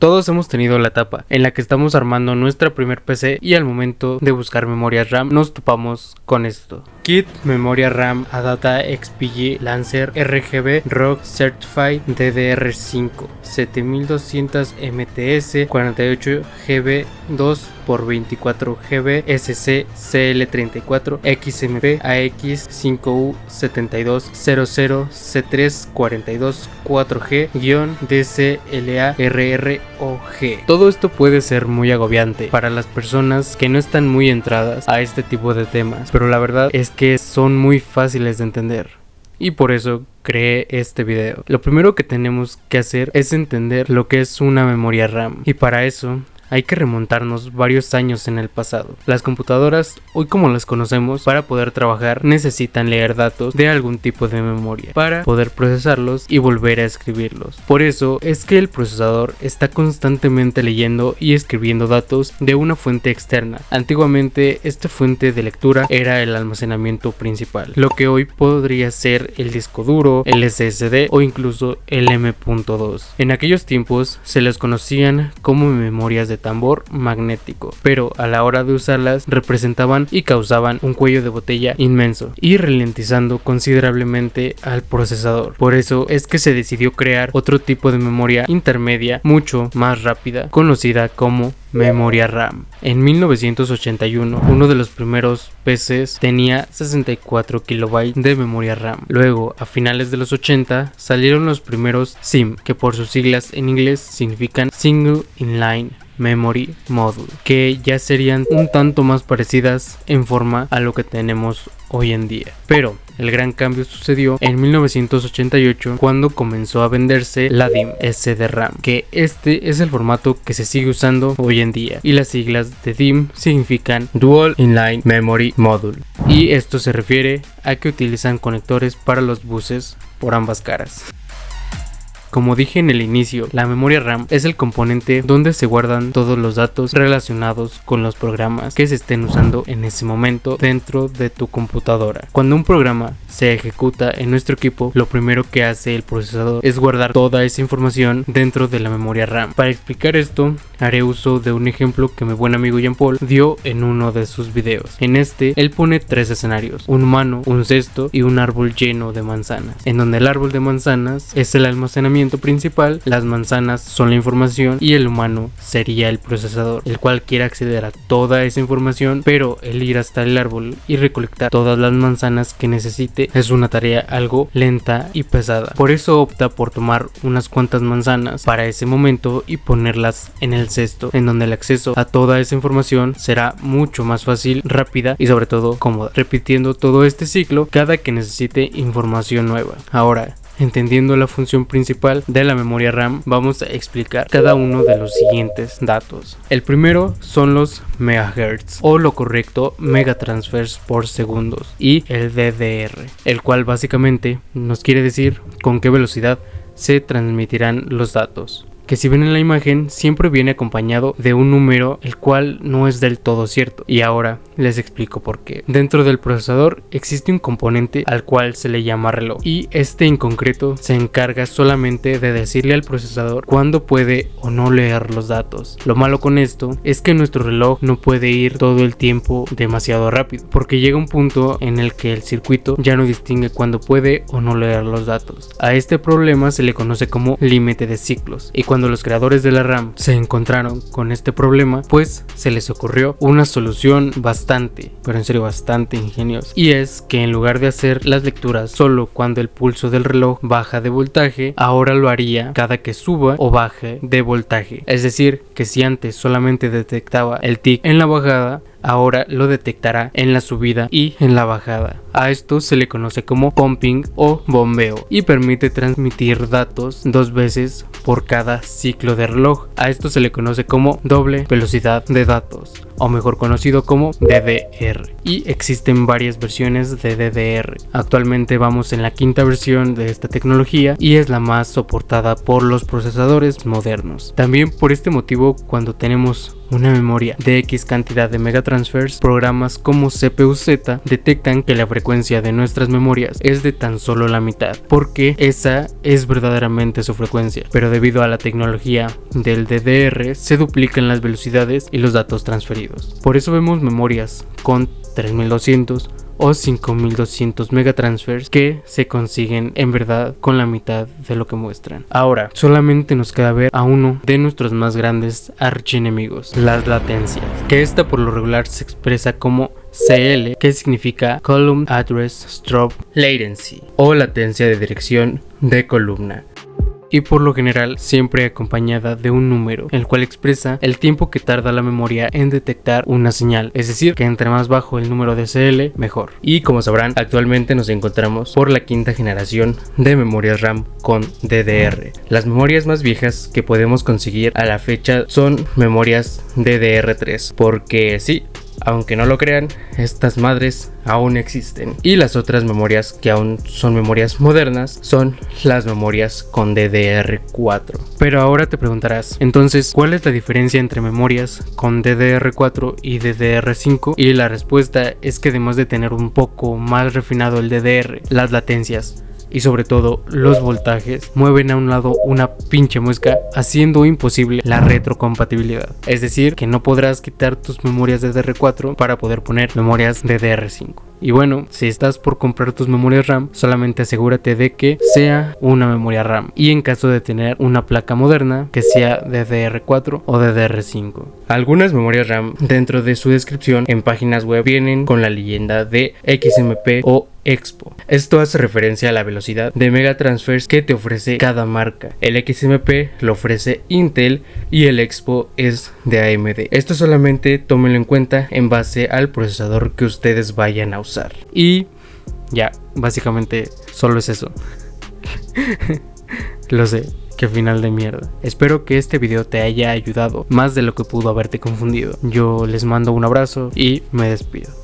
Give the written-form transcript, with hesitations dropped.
Todos hemos tenido la etapa en la que estamos armando nuestra primer PC y al momento de buscar memorias RAM nos topamos con esto. Kit Memoria RAM Adata XPG Lancer RGB ROG Certified DDR5 7200 MTS 48 GB 2x24 GB SC CL34 XMP AX5U7200 C342 4G-DCLA-RROG. Todo esto puede ser muy agobiante para las personas que no están muy entradas a este tipo de temas, pero la verdad es que son muy fáciles de entender. Y por eso creé este video. Lo primero que tenemos que hacer es entender lo que es una memoria RAM. Y para eso hay que remontarnos varios años en el pasado. Las computadoras, hoy como las conocemos, para poder trabajar necesitan leer datos de algún tipo de memoria para poder procesarlos y volver a escribirlos. Por eso es que el procesador está constantemente leyendo y escribiendo datos de una fuente externa. Antiguamente esta fuente de lectura era el almacenamiento principal, lo que hoy podría ser el disco duro, el SSD o incluso el M.2. En aquellos tiempos se les conocían como memorias de tambor magnético, pero a la hora de usarlas representaban y causaban un cuello de botella inmenso y ralentizando considerablemente al procesador. Por eso es que se decidió crear otro tipo de memoria intermedia mucho más rápida, conocida como memoria RAM. En 1981, uno de los primeros PCs tenía 64 KB de memoria RAM. Luego, a finales de los 80, salieron los primeros SIMM, que por sus siglas en inglés significan Single Inline Memory Module, que ya serían un tanto más parecidas en forma a lo que tenemos hoy en día. Pero el gran cambio sucedió en 1988 cuando comenzó a venderse la DIMM SDRAM, que este es el formato que se sigue usando hoy en día, y las siglas de DIMM significan Dual Inline Memory Module, y esto se refiere a que utilizan conectores para los buses por ambas caras. Como dije en el inicio, la memoria RAM es el componente donde se guardan todos los datos relacionados con los programas que se estén usando en ese momento dentro de tu computadora. Cuando un programa se ejecuta en nuestro equipo, lo primero que hace el procesador es guardar toda esa información dentro de la memoria RAM. Para explicar esto, haré uso de un ejemplo que mi buen amigo Jean Paul dio en uno de sus videos. En este, él pone tres escenarios: un humano, un cesto y un árbol lleno de manzanas, en donde el árbol de manzanas es el almacenamiento principal, las manzanas son la información y el humano sería el procesador, el cual quiere acceder a toda esa información, pero el ir hasta el árbol y recolectar todas las manzanas que necesite es una tarea algo lenta y pesada. Por eso opta por tomar unas cuantas manzanas para ese momento y ponerlas en el cesto, en donde el acceso a toda esa información será mucho más fácil, rápida y sobre todo cómoda, repitiendo todo este ciclo cada que necesite información nueva. Ahora, entendiendo la función principal de la memoria RAM, vamos a explicar cada uno de los siguientes datos. El primero son los megahertz, o lo correcto megatransfers por segundos, y el DDR, el cual básicamente nos quiere decir con qué velocidad se transmitirán los datos, que si ven en la imagen siempre viene acompañado de un número, el cual no es del todo cierto, y ahora les explico por qué. Dentro del procesador existe un componente al cual se le llama reloj, y este en concreto se encarga solamente de decirle al procesador cuándo puede o no leer los datos. Lo malo con esto es que nuestro reloj no puede ir todo el tiempo demasiado rápido, porque llega un punto en el que el circuito ya no distingue cuándo puede o no leer los datos. A este problema se le conoce como límite de ciclos, y cuando los creadores de la RAM se encontraron con este problema, pues se les ocurrió una solución bastante ingeniosa, y es que en lugar de hacer las lecturas solo cuando el pulso del reloj baja de voltaje, ahora lo haría cada que suba o baje de voltaje. Es decir, que si antes solamente detectaba el tic en la bajada, ahora lo detectará en la subida y en la bajada. A esto se le conoce como pumping o bombeo, y permite transmitir datos dos veces por cada ciclo de reloj. A esto se le conoce como doble velocidad de datos, o mejor conocido como DDR, y existen varias versiones de DDR. Actualmente vamos en la quinta versión de esta tecnología y es la más soportada por los procesadores modernos. También por este motivo, cuando tenemos una memoria de X cantidad de megatransfers, programas como CPU-Z detectan que la frecuencia frecuencia de nuestras memorias es de tan solo la mitad, porque esa es verdaderamente su frecuencia, pero debido a la tecnología del DDR se duplican las velocidades y los datos transferidos. Por eso vemos memorias con 3200 o 5200 megatransfers que se consiguen en verdad con la mitad de lo que muestran. Ahora, solamente nos queda ver a uno de nuestros más grandes archienemigos, las latencias, que esta por lo regular se expresa como CL, que significa Column Address Strobe Latency, o latencia de dirección de columna, y por lo general siempre acompañada de un número, el cual expresa el tiempo que tarda la memoria en detectar una señal, es decir, que entre más bajo el número de CL, mejor. Y como sabrán, actualmente nos encontramos por la quinta generación de memorias RAM con DDR. Las memorias más viejas que podemos conseguir a la fecha son memorias DDR3, porque sí, aunque no lo crean, estas madres aún existen. Y las otras memorias que aún son memorias modernas son las memorias con DDR4. Pero ahora te preguntarás, entonces, ¿cuál es la diferencia entre memorias con DDR4 y DDR5? Y la respuesta es que además de tener un poco más refinado el DDR, las latencias y sobre todo los voltajes mueven a un lado una pinche muesca, haciendo imposible la retrocompatibilidad. Es decir, que no podrás quitar tus memorias DDR4 para poder poner memorias DDR5. Y bueno, si estás por comprar tus memorias RAM, solamente asegúrate de que sea una memoria RAM, y en caso de tener una placa moderna, que sea DDR4 o DDR5. Algunas memorias RAM dentro de su descripción en páginas web vienen con la leyenda de XMP o Expo. Esto hace referencia a la velocidad de megatransfers que te ofrece cada marca. El XMP lo ofrece Intel y el Expo es de AMD. Esto solamente tómenlo en cuenta en base al procesador que ustedes vayan a usar. Y ya, básicamente solo es eso. Lo sé, qué final de mierda. Espero que este video te haya ayudado más de lo que pudo haberte confundido. Yo les mando un abrazo y me despido.